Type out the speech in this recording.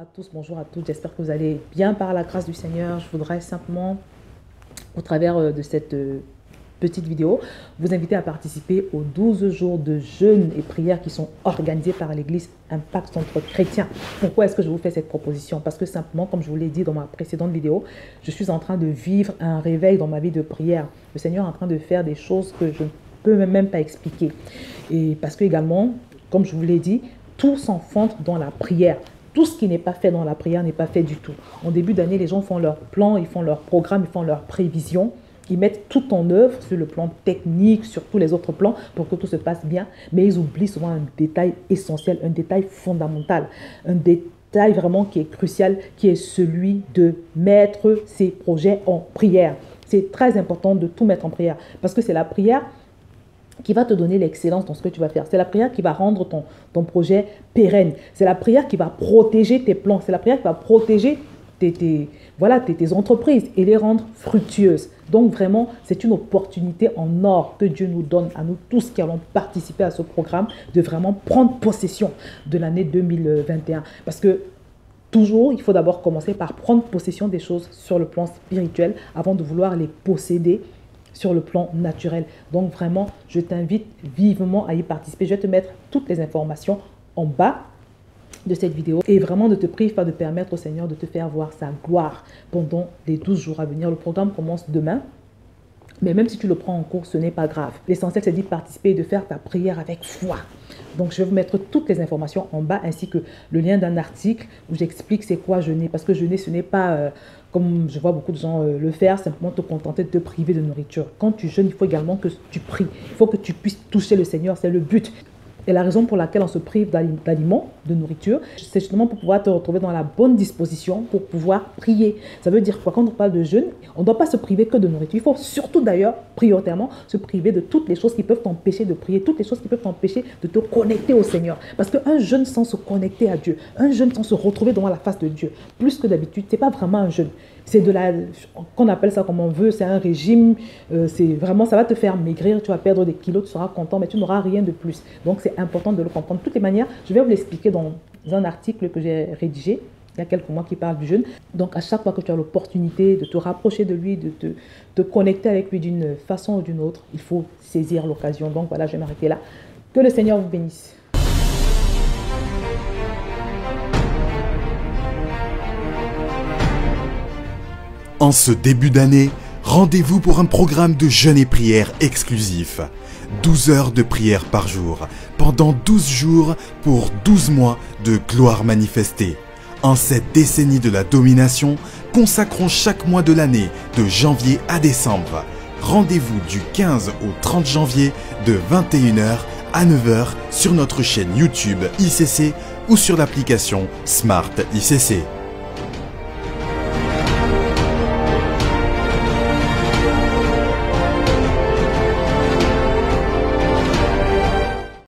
à tous, bonjour à toutes, j'espère que vous allez bien par la grâce du Seigneur. Je voudrais simplement, au travers de cette petite vidéo, vous inviter à participer aux 12 jours de jeûne et prières qui sont organisés par l'Église Impact Centre Chrétien. Pourquoi est-ce que je vous fais cette proposition? Parce que simplement, comme je vous l'ai dit dans ma précédente vidéo, je suis en train de vivre un réveil dans ma vie de prière. Le Seigneur est en train de faire des choses que je ne peux même pas expliquer. Et parce que également, comme je vous l'ai dit, tout s'enfonce dans la prière. Tout ce qui n'est pas fait dans la prière n'est pas fait du tout. En début d'année, les gens font leurs plans, ils font leurs programmes, ils font leurs prévisions. Ils mettent tout en œuvre sur le plan technique, sur tous les autres plans pour que tout se passe bien. Mais ils oublient souvent un détail essentiel, un détail fondamental, un détail vraiment qui est crucial, qui est celui de mettre ses projets en prière. C'est très important de tout mettre en prière parce que c'est la prière qui va te donner l'excellence dans ce que tu vas faire. C'est la prière qui va rendre ton projet pérenne. C'est la prière qui va protéger tes plans. C'est la prière qui va protéger tes entreprises et les rendre fructueuses. Donc vraiment, c'est une opportunité en or que Dieu nous donne à nous tous qui allons participer à ce programme de vraiment prendre possession de l'année 2021. Parce que toujours, il faut d'abord commencer par prendre possession des choses sur le plan spirituel avant de vouloir les posséder sur le plan naturel. Donc vraiment, je t'invite vivement à y participer. Je vais te mettre toutes les informations en bas de cette vidéo et vraiment ne te prive pas de permettre au Seigneur de te faire voir sa gloire pendant les 12 jours à venir. Le programme commence demain. Mais même si tu le prends en cours, ce n'est pas grave. L'essentiel, c'est d'y participer et de faire ta prière avec foi. Donc, je vais vous mettre toutes les informations en bas, ainsi que le lien d'un article où j'explique c'est quoi jeûner. Parce que jeûner, ce n'est pas, comme je vois beaucoup de gens le faire, simplement te contenter de te priver de nourriture. Quand tu jeûnes, il faut également que tu pries. Il faut que tu puisses toucher le Seigneur, c'est le but. Et la raison pour laquelle on se prive d'aliments, de nourriture, c'est justement pour pouvoir te retrouver dans la bonne disposition pour pouvoir prier. Ça veut dire quoi? Quand on parle de jeûne, on ne doit pas se priver que de nourriture. Il faut surtout d'ailleurs, prioritairement, se priver de toutes les choses qui peuvent t'empêcher de prier, toutes les choses qui peuvent t'empêcher de te connecter au Seigneur. Parce qu'un jeûne sans se connecter à Dieu, un jeûne sans se retrouver devant la face de Dieu, plus que d'habitude, ce n'est pas vraiment un jeûne. C'est qu'on appelle ça comme on veut, c'est un régime, c'est vraiment, ça va te faire maigrir, tu vas perdre des kilos, tu seras content, mais tu n'auras rien de plus. Donc, c'est important de le comprendre. De toutes les manières, je vais vous l'expliquer dans un article que j'ai rédigé il y a quelques mois qui parle du jeûne. Donc, à chaque fois que tu as l'opportunité de te rapprocher de lui, de te connecter avec lui d'une façon ou d'une autre, il faut saisir l'occasion. Donc, voilà, je vais m'arrêter là. Que le Seigneur vous bénisse. En ce début d'année, rendez-vous pour un programme de jeûne et prière exclusif. 12 heures de prière par jour, pendant 12 jours pour 12 mois de gloire manifestée. En cette décennie de la domination, consacrons chaque mois de l'année, de janvier à décembre. Rendez-vous du 15 au 30 janvier de 21 h à 9 h sur notre chaîne YouTube ICC ou sur l'application Smart ICC.